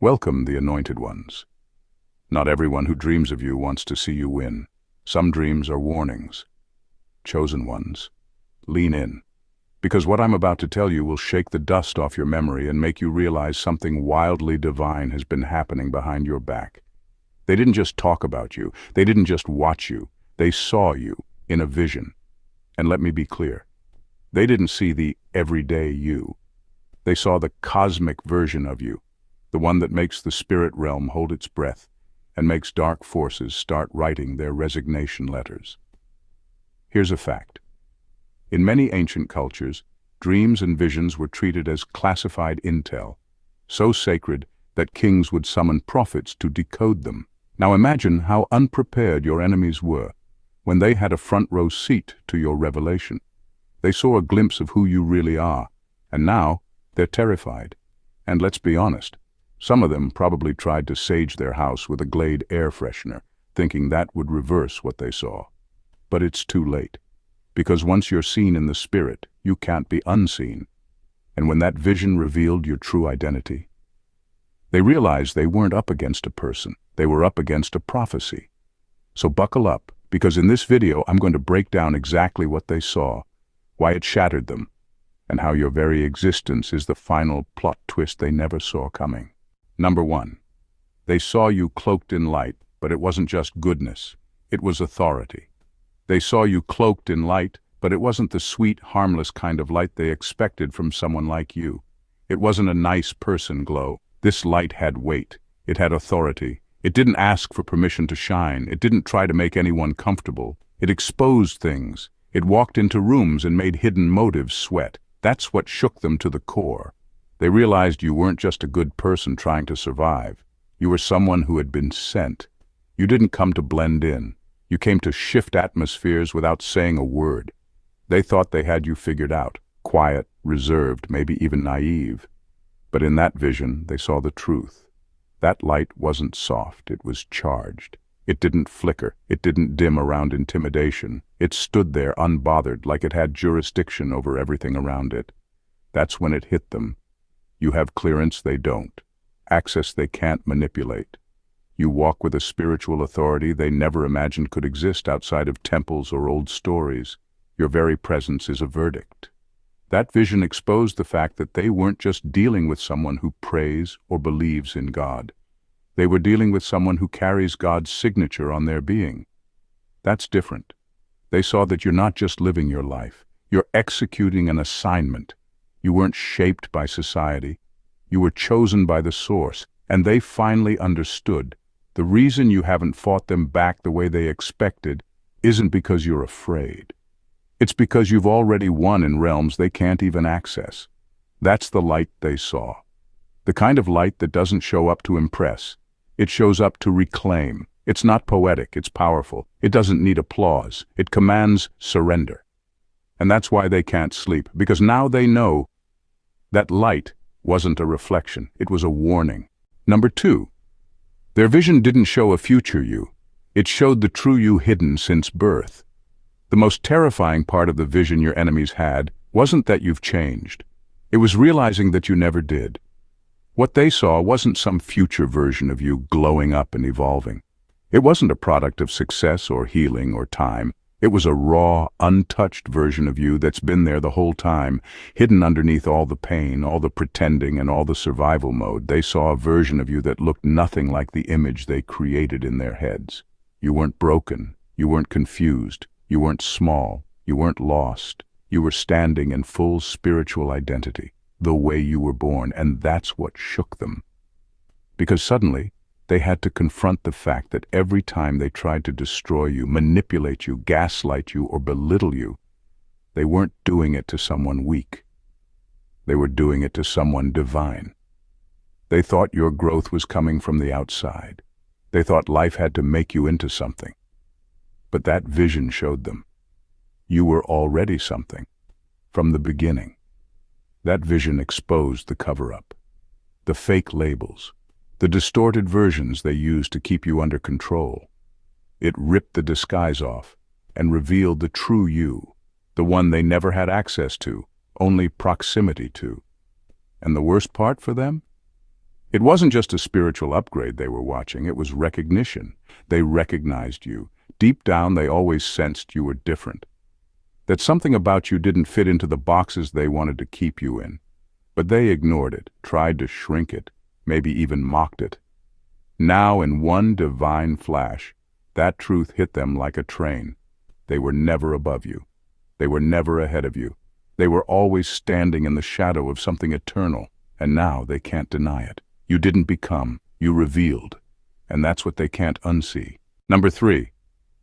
Welcome, the anointed ones. Not everyone who dreams of you wants to see you win. Some dreams are warnings. Chosen ones, lean in, because what I'm about to tell you will shake the dust off your memory and make you realize something wildly divine has been happening behind your back. They didn't just talk about you. They didn't just watch you. They saw you in a vision. And let me be clear. They didn't see the everyday you. They saw the cosmic version of you, the one that makes the spirit realm hold its breath and makes dark forces start writing their resignation letters. Here's a fact. In many ancient cultures, dreams and visions were treated as classified intel, so sacred that kings would summon prophets to decode them. Now imagine how unprepared your enemies were when they had a front-row seat to your revelation. They saw a glimpse of who you really are, and now they're terrified. And let's be honest, some of them probably tried to sage their house with a Glade air freshener, thinking that would reverse what they saw. But it's too late, because once you're seen in the spirit, you can't be unseen. And when that vision revealed your true identity, they realized they weren't up against a person, they were up against a prophecy. So buckle up, because in this video I'm going to break down exactly what they saw, why it shattered them, and how your very existence is the final plot twist they never saw coming. Number 1. They saw you cloaked in light, but it wasn't just goodness, it was authority. They saw you cloaked in light, but it wasn't the sweet, harmless kind of light they expected from someone like you. It wasn't a nice person glow. This light had weight. It had authority. It didn't ask for permission to shine. It didn't try to make anyone comfortable. It exposed things. It walked into rooms and made hidden motives sweat. That's what shook them to the core. They realized you weren't just a good person trying to survive. You were someone who had been sent. You didn't come to blend in. You came to shift atmospheres without saying a word. They thought they had you figured out, quiet, reserved, maybe even naive. But in that vision, they saw the truth. That light wasn't soft, it was charged. It didn't flicker, it didn't dim around intimidation. It stood there unbothered, like it had jurisdiction over everything around it. That's when it hit them. You have clearance they don't, access they can't manipulate. You walk with a spiritual authority they never imagined could exist outside of temples or old stories. Your very presence is a verdict. That vision exposed the fact that they weren't just dealing with someone who prays or believes in God. They were dealing with someone who carries God's signature on their being. That's different. They saw that you're not just living your life. You're executing an assignment. You weren't shaped by society. You were chosen by the source, and they finally understood. The reason you haven't fought them back the way they expected isn't because you're afraid. It's because you've already won in realms they can't even access. That's the light they saw. The kind of light that doesn't show up to impress. It shows up to reclaim. It's not poetic, it's powerful. It doesn't need applause. It commands surrender. And that's why they can't sleep, because now they know that light wasn't a reflection, it was a warning. Number 2, their vision didn't show a future you. It showed the true you hidden since birth. The most terrifying part of the vision your enemies had wasn't that you've changed. It was realizing that you never did. What they saw wasn't some future version of you glowing up and evolving. It wasn't a product of success or healing or time. It was a raw, untouched version of you that's been there the whole time, hidden underneath all the pain, all the pretending, and all the survival mode. They saw a version of you that looked nothing like the image they created in their heads. You weren't broken. You weren't confused. You weren't small. You weren't lost. You were standing in full spiritual identity, the way you were born, and that's what shook them. Because suddenly, they had to confront the fact that every time they tried to destroy you, manipulate you, gaslight you, or belittle you, they weren't doing it to someone weak. They were doing it to someone divine. They thought your growth was coming from the outside. They thought life had to make you into something. But that vision showed them. You were already something, from the beginning. That vision exposed the cover-up, the fake labels, the distorted versions they used to keep you under control. It ripped the disguise off and revealed the true you, the one they never had access to, only proximity to. And the worst part for them? It wasn't just a spiritual upgrade they were watching, it was recognition. They recognized you. Deep down, they always sensed you were different. That something about you didn't fit into the boxes they wanted to keep you in. But they ignored it, tried to shrink it, maybe even mocked it. Now, in one divine flash, that truth hit them like a train. They were never above you. They were never ahead of you. They were always standing in the shadow of something eternal, and now they can't deny it. You didn't become, you revealed. And that's what they can't unsee. Number 3,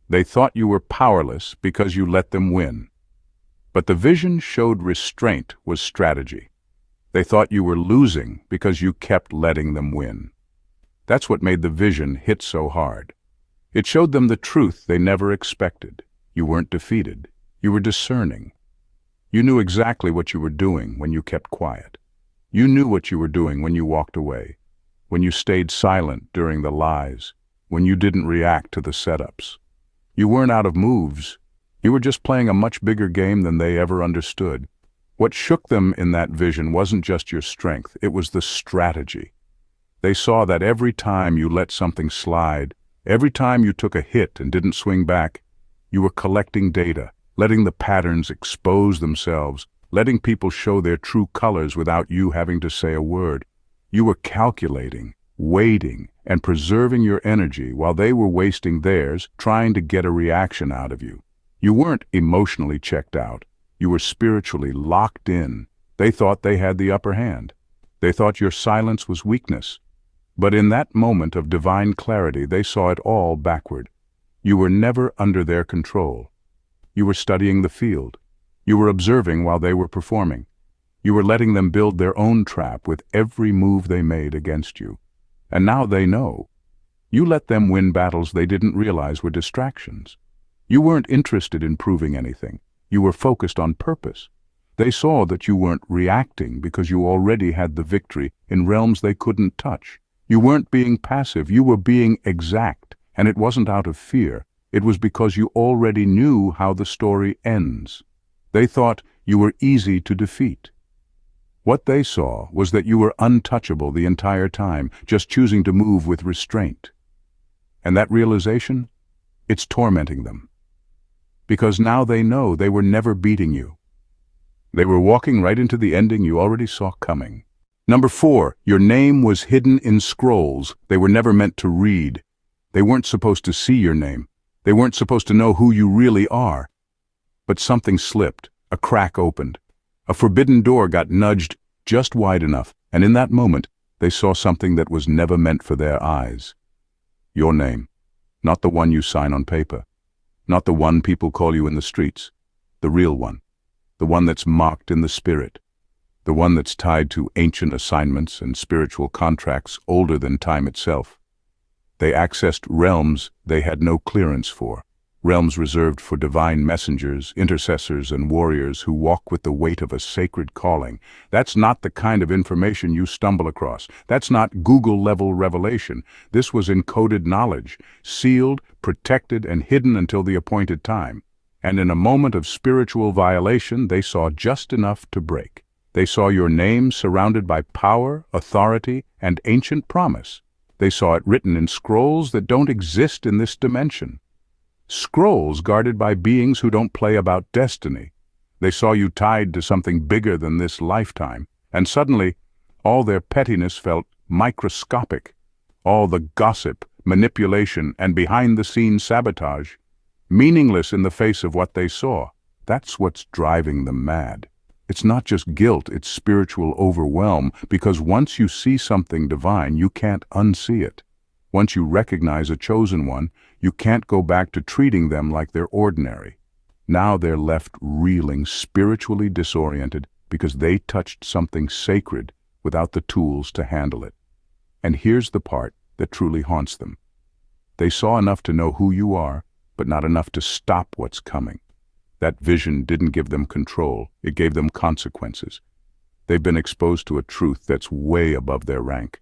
they thought you were powerless because you let them win. But the vision showed restraint was strategy. They thought you were losing because you kept letting them win. That's what made the vision hit so hard. It showed them the truth they never expected. You weren't defeated. You were discerning. You knew exactly what you were doing when you kept quiet. You knew what you were doing when you walked away, when you stayed silent during the lies, when you didn't react to the setups. You weren't out of moves. You were just playing a much bigger game than they ever understood. What shook them in that vision wasn't just your strength, it was the strategy. They saw that every time you let something slide, every time you took a hit and didn't swing back, you were collecting data, letting the patterns expose themselves, letting people show their true colors without you having to say a word. You were calculating, waiting, and preserving your energy while they were wasting theirs, trying to get a reaction out of you. You weren't emotionally checked out. You were spiritually locked in. They thought they had the upper hand. They thought your silence was weakness. But in that moment of divine clarity, they saw it all backward. You were never under their control. You were studying the field. You were observing while they were performing. You were letting them build their own trap with every move they made against you. And now they know. You let them win battles they didn't realize were distractions. You weren't interested in proving anything. You were focused on purpose. They saw that you weren't reacting because you already had the victory in realms they couldn't touch. You weren't being passive, you were being exact, and it wasn't out of fear. It was because you already knew how the story ends. They thought you were easy to defeat. What they saw was that you were untouchable the entire time, just choosing to move with restraint. And that realization, it's tormenting them. Because now they know they were never beating you. They were walking right into the ending you already saw coming. Number 4, your name was hidden in scrolls they were never meant to read. They weren't supposed to see your name. They weren't supposed to know who you really are. But something slipped, a crack opened. A forbidden door got nudged just wide enough, and in that moment, they saw something that was never meant for their eyes. Your name, not the one you sign on paper, not the one people call you in the streets, the real one, the one that's marked in the spirit, the one that's tied to ancient assignments and spiritual contracts older than time itself. They accessed realms they had no clearance for, realms reserved for divine messengers, intercessors, and warriors who walk with the weight of a sacred calling. That's not the kind of information you stumble across. That's not Google-level revelation. This was encoded knowledge, sealed, protected, and hidden until the appointed time. And in a moment of spiritual violation, they saw just enough to break. They saw your name surrounded by power, authority, and ancient promise. They saw it written in scrolls that don't exist in this dimension. Scrolls guarded by beings who don't play about destiny. They saw you tied to something bigger than this lifetime, and suddenly, all their pettiness felt microscopic. All the gossip, manipulation, and behind-the-scenes sabotage, meaningless in the face of what they saw. That's what's driving them mad. It's not just guilt, it's spiritual overwhelm, because once you see something divine, you can't unsee it. Once you recognize a chosen one, you can't go back to treating them like they're ordinary. Now they're left reeling, spiritually disoriented, because they touched something sacred without the tools to handle it. And here's the part that truly haunts them. They saw enough to know who you are, but not enough to stop what's coming. That vision didn't give them control, it gave them consequences. They've been exposed to a truth that's way above their rank.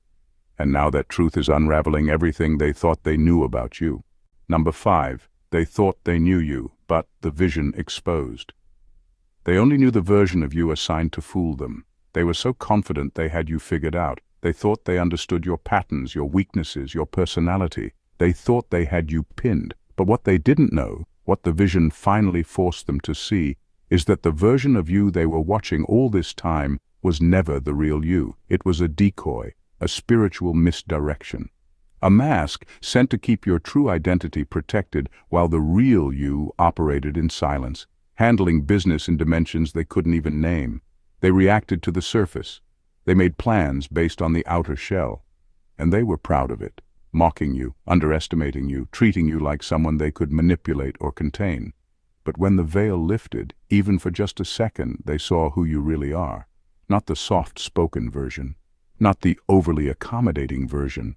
And now that truth is unraveling everything they thought they knew about you. Number 5, they thought they knew you, but the vision exposed. They only knew the version of you assigned to fool them. They were so confident they had you figured out, They thought they understood your patterns, your weaknesses, your personality. They thought they had you pinned. But what they didn't know, what the vision finally forced them to see, is that the version of you they were watching all this time was never the real you. It was a decoy, a spiritual misdirection. A mask sent to keep your true identity protected while the real you operated in silence, handling business in dimensions they couldn't even name. They reacted to the surface. They made plans based on the outer shell. And they were proud of it, mocking you, underestimating you, treating you like someone they could manipulate or contain. But when the veil lifted, even for just a second, they saw who you really are. Not the soft-spoken version, not the overly accommodating version,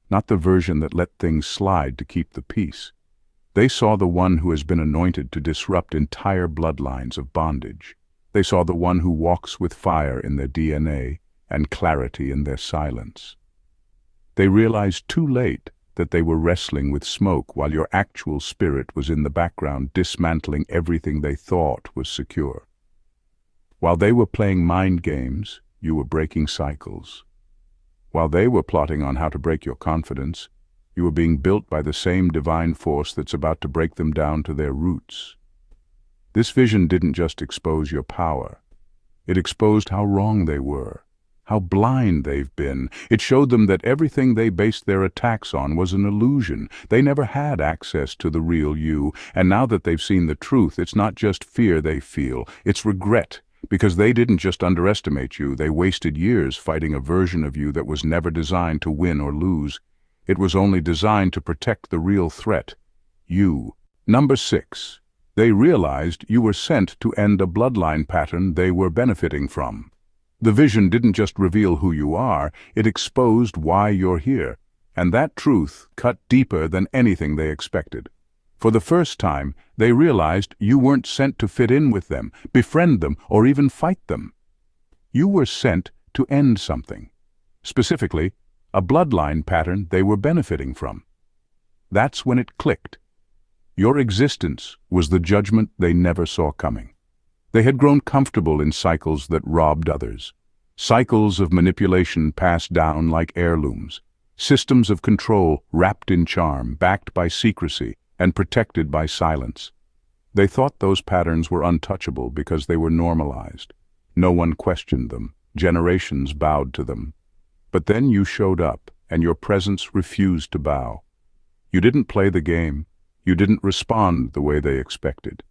not the version that let things slide to keep the peace. They saw the one who has been anointed to disrupt entire bloodlines of bondage. They saw the one who walks with fire in their DNA and clarity in their silence. They realized too late that they were wrestling with smoke while your actual spirit was in the background dismantling everything they thought was secure. While they were playing mind games, you were breaking cycles. While they were plotting on how to break your confidence, you were being built by the same divine force that's about to break them down to their roots. This vision didn't just expose your power. It exposed how wrong they were, how blind they've been. It showed them that everything they based their attacks on was an illusion. They never had access to the real you, and now that they've seen the truth, it's not just fear they feel, it's regret. Because they didn't just underestimate you, they wasted years fighting a version of you that was never designed to win or lose. It was only designed to protect the real threat, you. Number 6. They realized you were sent to end a bloodline pattern they were benefiting from. The vision didn't just reveal who you are, it exposed why you're here. And that truth cut deeper than anything they expected. For the first time, they realized you weren't sent to fit in with them, befriend them, or even fight them. You were sent to end something. Specifically, a bloodline pattern they were benefiting from. That's when it clicked. Your existence was the judgment they never saw coming. They had grown comfortable in cycles that robbed others. Cycles of manipulation passed down like heirlooms. Systems of control wrapped in charm, backed by secrecy, and protected by silence. They thought those patterns were untouchable because they were normalized. No one questioned them. Generations bowed to them. But then you showed up, and your presence refused to bow. You didn't play the game. You didn't respond the way they expected.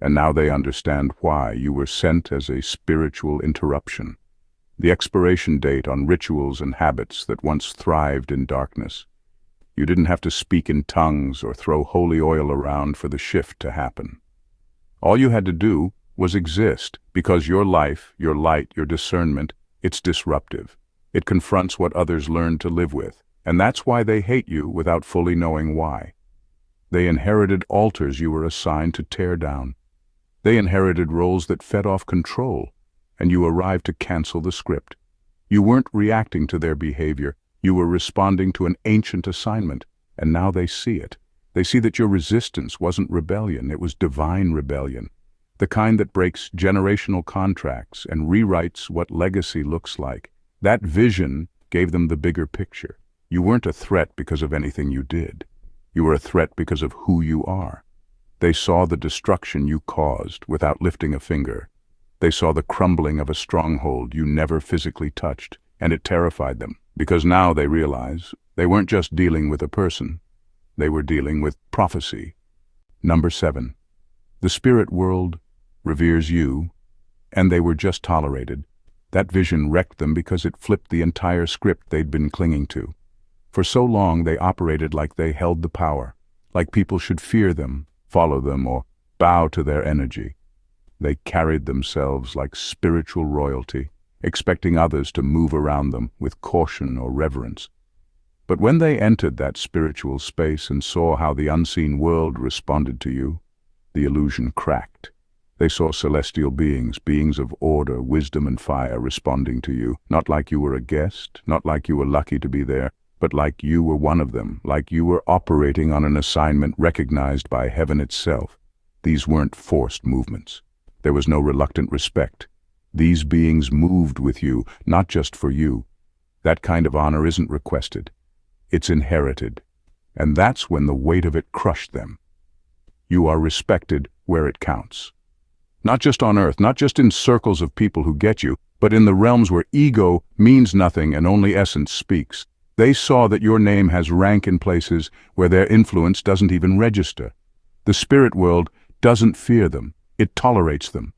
And now they understand why you were sent as a spiritual interruption. The expiration date on rituals and habits that once thrived in darkness. You didn't have to speak in tongues or throw holy oil around for the shift to happen. All you had to do was exist, because your life, your light, your discernment, it's disruptive. It confronts what others learned to live with, and that's why they hate you without fully knowing why. They inherited altars you were assigned to tear down. They inherited roles that fed off control, and you arrived to cancel the script. You weren't reacting to their behavior. You were responding to an ancient assignment, and now they see it. They see that your resistance wasn't rebellion, it was divine rebellion. The kind that breaks generational contracts and rewrites what legacy looks like. That vision gave them the bigger picture. You weren't a threat because of anything you did. You were a threat because of who you are. They saw the destruction you caused without lifting a finger. They saw the crumbling of a stronghold you never physically touched, and it terrified them. Because now they realize they weren't just dealing with a person, they were dealing with prophecy. Number 7. The spirit world reveres you, and they were just tolerated. That vision wrecked them because it flipped the entire script they'd been clinging to. For so long they operated like they held the power, like people should fear them, follow them, or bow to their energy. They carried themselves like spiritual royalty, expecting others to move around them with caution or reverence. But when they entered that spiritual space and saw how the unseen world responded to you, the illusion cracked. They saw celestial beings, beings of order, wisdom, and fire responding to you, not like you were a guest, not like you were lucky to be there, but like you were one of them, like you were operating on an assignment recognized by heaven itself. These weren't forced movements. There was no reluctant respect. These beings moved with you, not just for you. That kind of honor isn't requested. It's inherited. And that's when the weight of it crushed them. You are respected where it counts. Not just on earth, not just in circles of people who get you, but in the realms where ego means nothing and only essence speaks. They saw that your name has rank in places where their influence doesn't even register. The spirit world doesn't fear them, it tolerates them.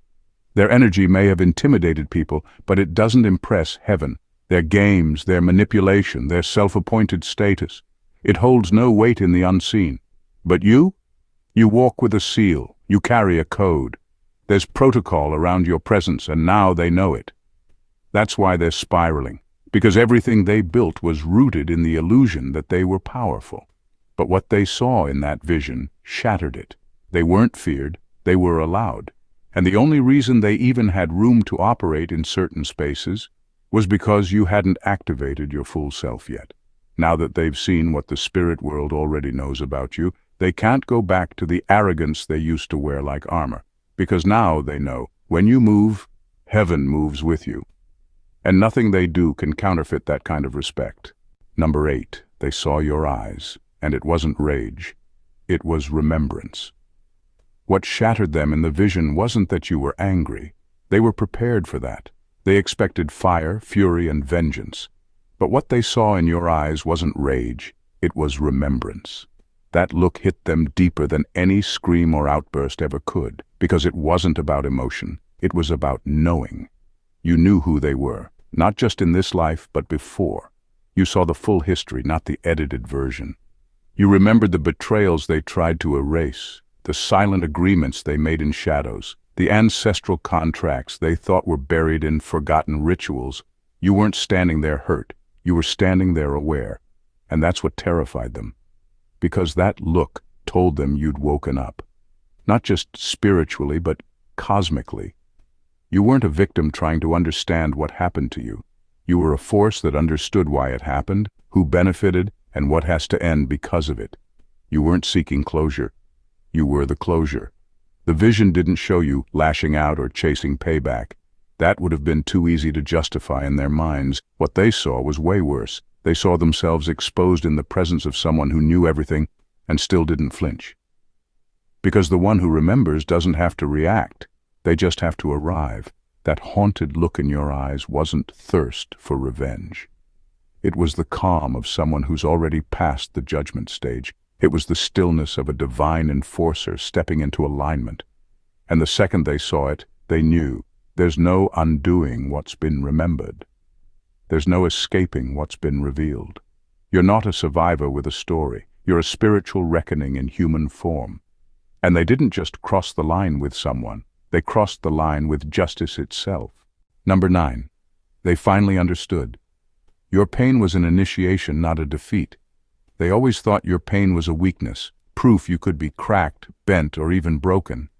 Their energy may have intimidated people, but it doesn't impress heaven. Their games, their manipulation, their self-appointed status. It holds no weight in the unseen. But you walk with a seal, you carry a code. There's protocol around your presence, and now they know it. That's why they're spiraling, because everything they built was rooted in the illusion that they were powerful. But what they saw in that vision shattered it. They weren't feared, they were allowed. And the only reason they even had room to operate in certain spaces was because you hadn't activated your full self yet. Now that they've seen what the spirit world already knows about you, they can't go back to the arrogance they used to wear like armor. Because now they know, when you move, heaven moves with you. And nothing they do can counterfeit that kind of respect. Number 8, they saw your eyes, and it wasn't rage. It was remembrance. What shattered them in the vision wasn't that you were angry. They were prepared for that. They expected fire, fury, and vengeance. But what they saw in your eyes wasn't rage. It was remembrance. That look hit them deeper than any scream or outburst ever could, because it wasn't about emotion. It was about knowing. You knew who they were, not just in this life, but before. You saw the full history, not the edited version. You remembered the betrayals they tried to erase, the silent agreements they made in shadows, the ancestral contracts they thought were buried in forgotten rituals. You weren't standing there hurt. You were standing there aware. And that's what terrified them. Because that look told them you'd woken up. Not just spiritually, but cosmically. You weren't a victim trying to understand what happened to you. You were a force that understood why it happened, who benefited, and what has to end because of it. You weren't seeking closure. You were the closure. The vision didn't show you lashing out or chasing payback. That would have been too easy to justify in their minds. What they saw was way worse. They saw themselves exposed in the presence of someone who knew everything and still didn't flinch. Because the one who remembers doesn't have to react. They just have to arrive. That haunted look in your eyes wasn't thirst for revenge. It was the calm of someone who's already passed the judgment stage. It was the stillness of a divine enforcer stepping into alignment. And the second they saw it, they knew there's no undoing what's been remembered. There's no escaping what's been revealed. You're not a survivor with a story. You're a spiritual reckoning in human form. And they didn't just cross the line with someone. They crossed the line with justice itself. Number 9. They finally understood. Your pain was an initiation, not a defeat. They always thought your pain was a weakness, proof you could be cracked, bent, or even broken.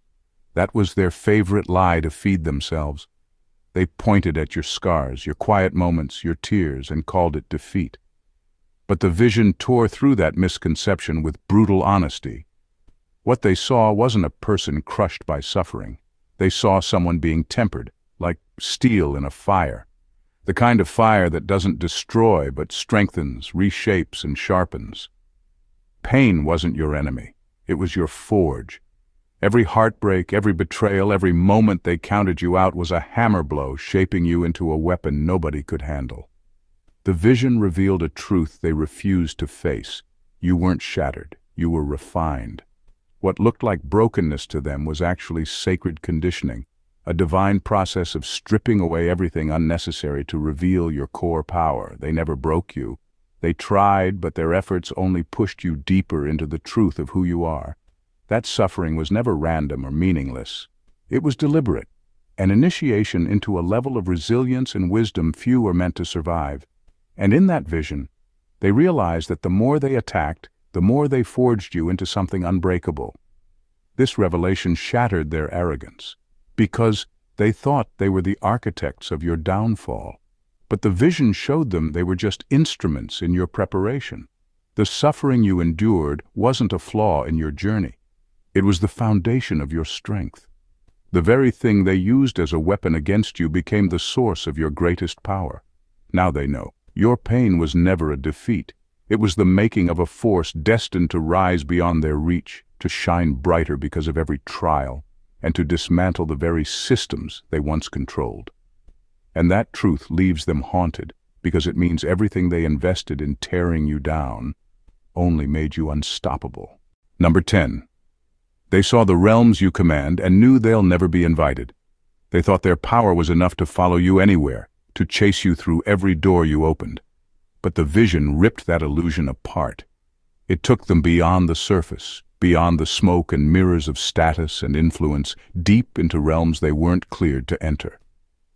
That was their favorite lie to feed themselves. They pointed at your scars, your quiet moments, your tears, and called it defeat. But the vision tore through that misconception with brutal honesty. What they saw wasn't a person crushed by suffering. They saw someone being tempered, like steel in a fire. The kind of fire that doesn't destroy but strengthens, reshapes, and sharpens. Pain wasn't your enemy. It was your forge. Every heartbreak, every betrayal, every moment they counted you out was a hammer blow shaping you into a weapon nobody could handle. The vision revealed a truth they refused to face. You weren't shattered. You were refined. What looked like brokenness to them was actually sacred conditioning, a divine process of stripping away everything unnecessary to reveal your core power. They never broke you. They tried, but their efforts only pushed you deeper into the truth of who you are. That suffering was never random or meaningless. It was deliberate, an initiation into a level of resilience and wisdom few are meant to survive. And in that vision, they realized that the more they attacked, the more they forged you into something unbreakable. This revelation shattered their arrogance, because they thought they were the architects of your downfall. But the vision showed them they were just instruments in your preparation. The suffering you endured wasn't a flaw in your journey. It was the foundation of your strength. The very thing they used as a weapon against you became the source of your greatest power. Now they know. Your pain was never a defeat. It was the making of a force destined to rise beyond their reach, to shine brighter because of every trial, and to dismantle the very systems they once controlled. And that truth leaves them haunted, because it means everything they invested in tearing you down only made you unstoppable. Number 10. They saw the realms you command and knew they'll never be invited. They thought their power was enough to follow you anywhere, to chase you through every door you opened. But the vision ripped that illusion apart. It took them beyond the surface, beyond the smoke and mirrors of status and influence, deep into realms they weren't cleared to enter.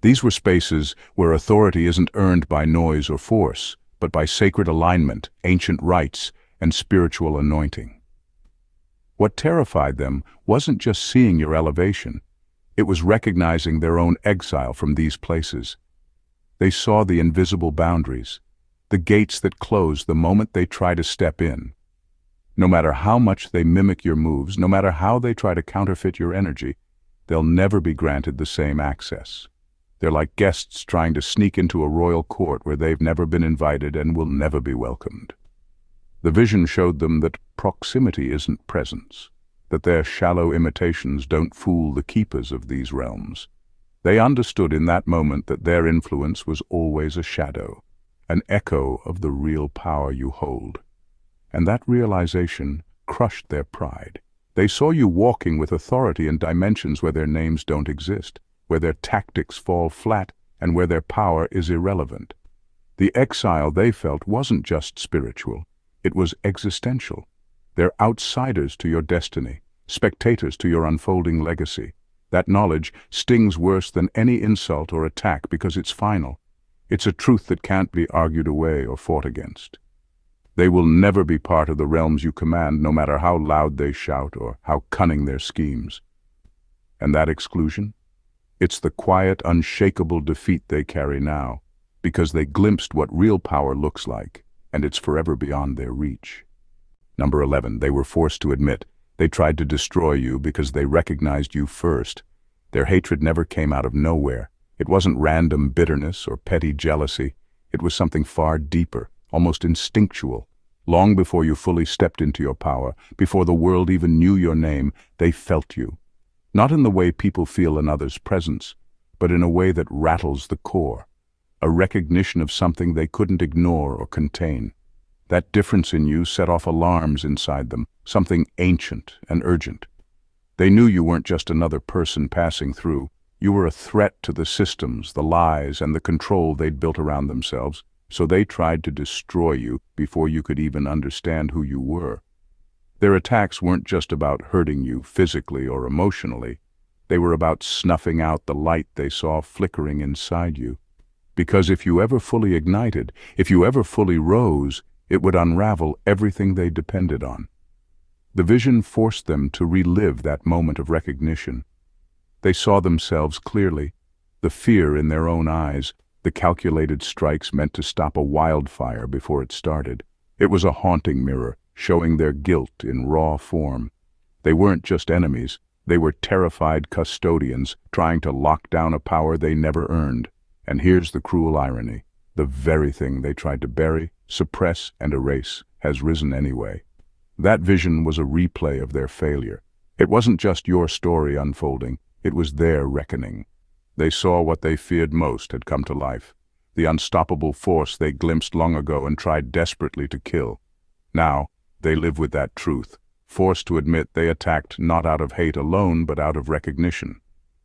These were spaces where authority isn't earned by noise or force, but by sacred alignment, ancient rites, and spiritual anointing. What terrified them wasn't just seeing your elevation. It was recognizing their own exile from these places. They saw the invisible boundaries, the gates that close the moment they try to step in. No matter how much they mimic your moves, no matter how they try to counterfeit your energy, they'll never be granted the same access. They're like guests trying to sneak into a royal court where they've never been invited and will never be welcomed. The vision showed them that proximity isn't presence, that their shallow imitations don't fool the keepers of these realms. They understood in that moment that their influence was always a shadow, an echo of the real power you hold. And that realization crushed their pride. They saw you walking with authority in dimensions where their names don't exist, where their tactics fall flat, and where their power is irrelevant. The exile they felt wasn't just spiritual, it was existential. They're outsiders to your destiny, spectators to your unfolding legacy. That knowledge stings worse than any insult or attack because it's final. It's a truth that can't be argued away or fought against. They will never be part of the realms you command, no matter how loud they shout or how cunning their schemes. And that exclusion? It's the quiet, unshakable defeat they carry now, because they glimpsed what real power looks like, and it's forever beyond their reach. Number 11, they were forced to admit they tried to destroy you because they recognized you first. Their hatred never came out of nowhere. It wasn't random bitterness or petty jealousy. It was something far deeper, almost instinctual. Long before you fully stepped into your power, before the world even knew your name, they felt you. Not in the way people feel another's presence, but in a way that rattles the core. A recognition of something they couldn't ignore or contain. That difference in you set off alarms inside them, something ancient and urgent. They knew you weren't just another person passing through. You were a threat to the systems, the lies, and the control they'd built around themselves, so they tried to destroy you before you could even understand who you were. Their attacks weren't just about hurting you physically or emotionally. They were about snuffing out the light they saw flickering inside you. Because if you ever fully ignited, if you ever fully rose, it would unravel everything they depended on. The vision forced them to relive that moment of recognition. They saw themselves clearly, the fear in their own eyes, the calculated strikes meant to stop a wildfire before it started. It was a haunting mirror, showing their guilt in raw form. They weren't just enemies, they were terrified custodians trying to lock down a power they never earned. And here's the cruel irony. The very thing they tried to bury, suppress, and erase has risen anyway. That vision was a replay of their failure. It wasn't just your story unfolding, it was their reckoning. They saw what they feared most had come to life, the unstoppable force they glimpsed long ago and tried desperately to kill. Now, they live with that truth, forced to admit they attacked not out of hate alone but out of recognition.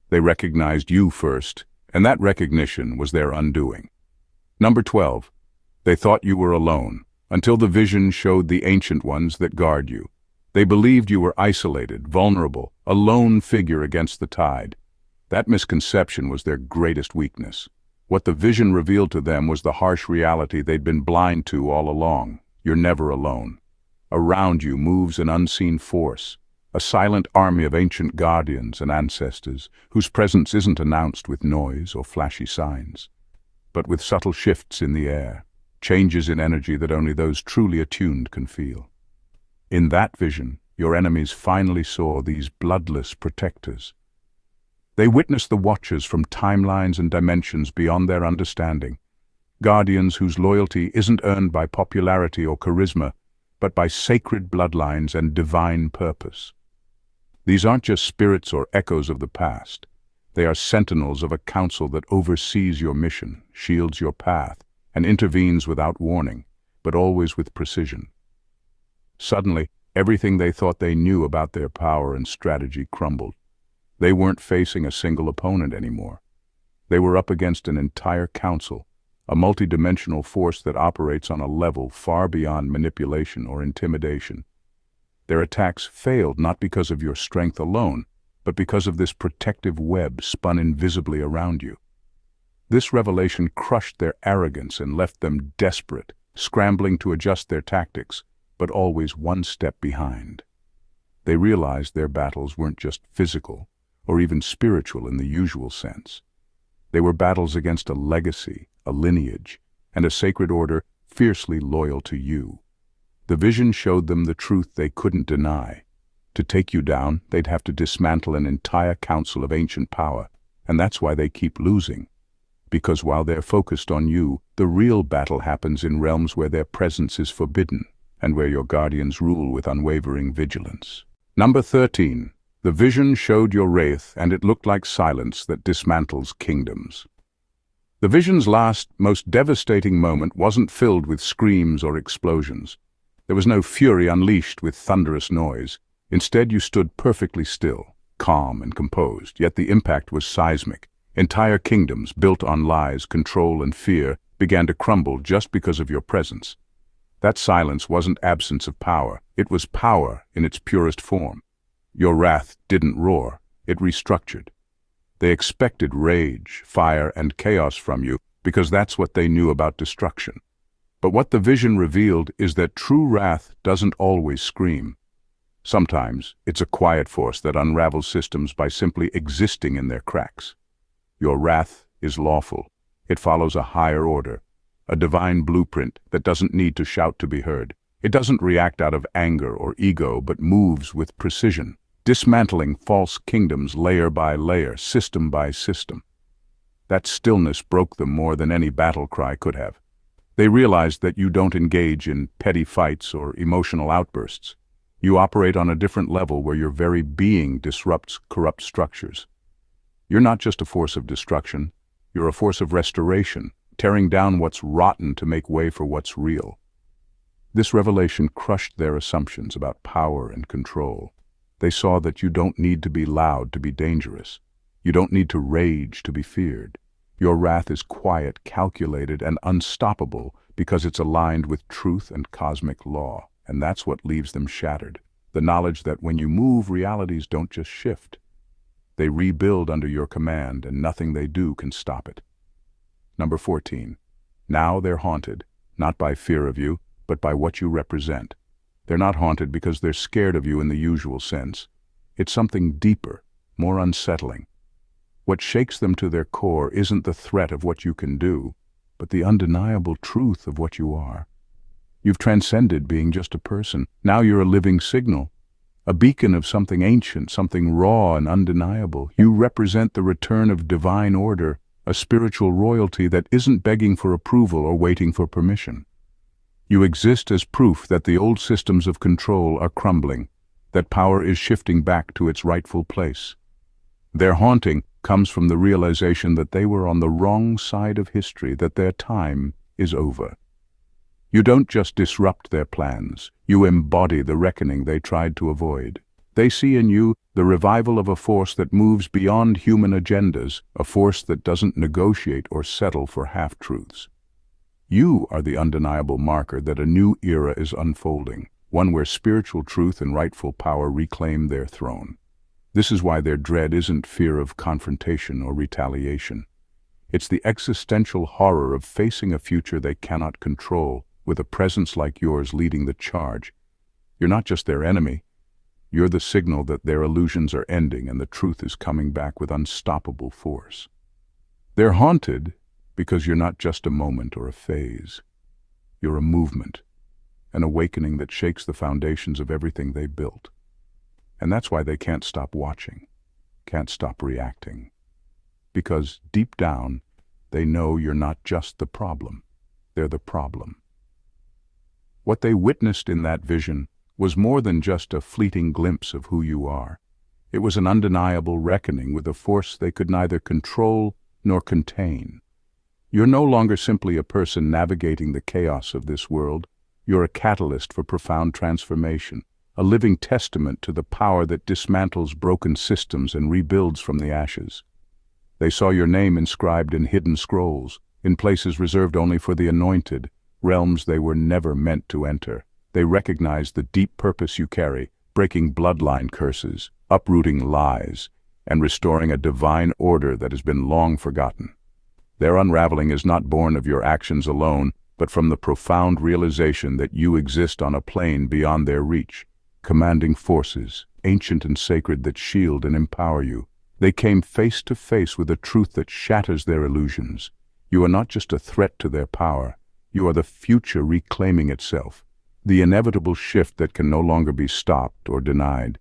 They recognized you first, and that recognition was their undoing. Number 12. They thought you were alone, until the vision showed the ancient ones that guard you. They believed you were isolated, vulnerable, a lone figure against the tide. That misconception was their greatest weakness. What the vision revealed to them was the harsh reality they'd been blind to all along. You're never alone. Around you moves an unseen force, a silent army of ancient guardians and ancestors whose presence isn't announced with noise or flashy signs, but with subtle shifts in the air, changes in energy that only those truly attuned can feel. In that vision, your enemies finally saw these bloodless protectors. They witnessed the watchers from timelines and dimensions beyond their understanding, guardians whose loyalty isn't earned by popularity or charisma, but by sacred bloodlines and divine purpose. These aren't just spirits or echoes of the past. They are sentinels of a council that oversees your mission, shields your path, and intervenes without warning, but always with precision. Suddenly, everything they thought they knew about their power and strategy crumbled. They weren't facing a single opponent anymore. They were up against an entire council, a multidimensional force that operates on a level far beyond manipulation or intimidation. Their attacks failed not because of your strength alone, but because of this protective web spun invisibly around you. This revelation crushed their arrogance and left them desperate, scrambling to adjust their tactics, but always one step behind. They realized their battles weren't just physical, or even spiritual in the usual sense. They were battles against a legacy, a lineage, and a sacred order fiercely loyal to you. The vision showed them the truth they couldn't deny. To take you down, they'd have to dismantle an entire council of ancient power, and that's why they keep losing. Because while they're focused on you, the real battle happens in realms where their presence is forbidden, and where your guardians rule with unwavering vigilance. Number 13. The vision showed your wraith, and it looked like silence that dismantles kingdoms. The vision's last, most devastating moment wasn't filled with screams or explosions. There was no fury unleashed with thunderous noise. Instead, you stood perfectly still, calm and composed, yet the impact was seismic. Entire kingdoms, built on lies, control, and fear, began to crumble just because of your presence. That silence wasn't absence of power. It was power in its purest form. Your wrath didn't roar. It restructured. They expected rage, fire, and chaos from you because that's what they knew about destruction. But what the vision revealed is that true wrath doesn't always scream. Sometimes it's a quiet force that unravels systems by simply existing in their cracks. Your wrath is lawful. It follows a higher order, a divine blueprint that doesn't need to shout to be heard. It doesn't react out of anger or ego, but moves with precision, dismantling false kingdoms layer by layer, system by system. That stillness broke them more than any battle cry could have. They realized that you don't engage in petty fights or emotional outbursts. You operate on a different level where your very being disrupts corrupt structures. You're not just a force of destruction, you're a force of restoration, tearing down what's rotten to make way for what's real. This revelation crushed their assumptions about power and control. They saw that you don't need to be loud to be dangerous. You don't need to rage to be feared. Your wrath is quiet, calculated, and unstoppable because it's aligned with truth and cosmic law, and that's what leaves them shattered. The knowledge that when you move, realities don't just shift. They rebuild under your command, and nothing they do can stop it. Number 14. Now they're haunted, not by fear of you, but by what you represent. They're not haunted because they're scared of you in the usual sense. It's something deeper, more unsettling. What shakes them to their core isn't the threat of what you can do, but the undeniable truth of what you are. You've transcended being just a person. Now you're a living signal, a beacon of something ancient, something raw and undeniable. You represent the return of divine order, a spiritual royalty that isn't begging for approval or waiting for permission. You exist as proof that the old systems of control are crumbling, that power is shifting back to its rightful place. Their haunting comes from the realization that they were on the wrong side of history, that their time is over. You don't just disrupt their plans, you embody the reckoning they tried to avoid. They see in you the revival of a force that moves beyond human agendas, a force that doesn't negotiate or settle for half-truths. You are the undeniable marker that a new era is unfolding, one where spiritual truth and rightful power reclaim their throne. This is why their dread isn't fear of confrontation or retaliation. It's the existential horror of facing a future they cannot control, with a presence like yours leading the charge. You're not just their enemy. You're the signal that their illusions are ending and the truth is coming back with unstoppable force. They're haunted because you're not just a moment or a phase. You're a movement, an awakening that shakes the foundations of everything they built. And that's why they can't stop watching, can't stop reacting. Because deep down, they know you're not just the problem. they're the problem. What they witnessed in that vision was more than just a fleeting glimpse of who you are. It was an undeniable reckoning with a force they could neither control nor contain. You're no longer simply a person navigating the chaos of this world. You're a catalyst for profound transformation, a living testament to the power that dismantles broken systems and rebuilds from the ashes. They saw your name inscribed in hidden scrolls, in places reserved only for the anointed, realms they were never meant to enter. They recognized the deep purpose you carry, breaking bloodline curses, uprooting lies, and restoring a divine order that has been long forgotten. Their unraveling is not born of your actions alone, but from the profound realization that you exist on a plane beyond their reach, commanding forces, ancient and sacred, that shield and empower you. They came face to face with a truth that shatters their illusions. You are not just a threat to their power, you are the future reclaiming itself, the inevitable shift that can no longer be stopped or denied.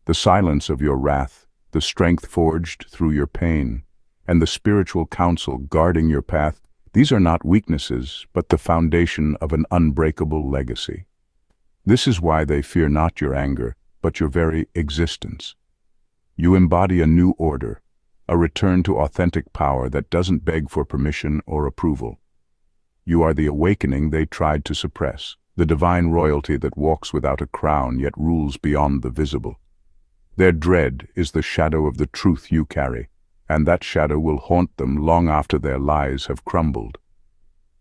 The silence of your wrath, the strength forged through your pain, and the spiritual counsel guarding your path, these are not weaknesses, but the foundation of an unbreakable legacy. This is why they fear not your anger, but your very existence. You embody a new order, a return to authentic power that doesn't beg for permission or approval. You are the awakening they tried to suppress, the divine royalty that walks without a crown yet rules beyond the visible. Their dread is the shadow of the truth you carry, and that shadow will haunt them long after their lies have crumbled.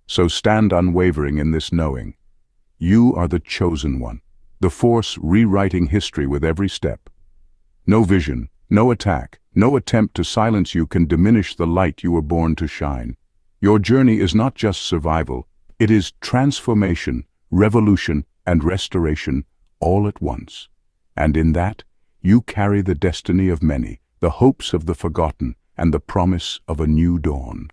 So stand unwavering in this knowing. You are the chosen one, the force rewriting history with every step. No vision, no attack, no attempt to silence you can diminish the light you were born to shine. Your journey is not just survival, it is transformation, revolution, and restoration all at once. And in that, you carry the destiny of many, the hopes of the forgotten, and the promise of a new dawn.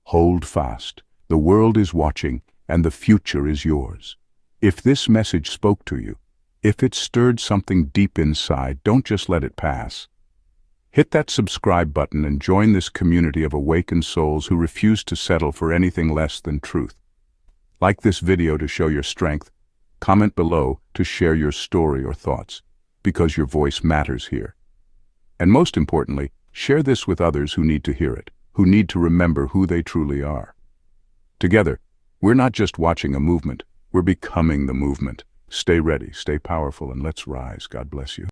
Hold fast. The world is watching, and the future is yours. If this message spoke to you, if it stirred something deep inside, don't just let it pass. Hit that subscribe button and join this community of awakened souls who refuse to settle for anything less than truth. Like this video to show your strength. Comment below to share your story or thoughts, because your voice matters here. And most importantly, share this with others who need to hear it, who need to remember who they truly are. Together, we're not just watching a movement, we're becoming the movement. Stay ready, stay powerful, and let's rise. God bless you.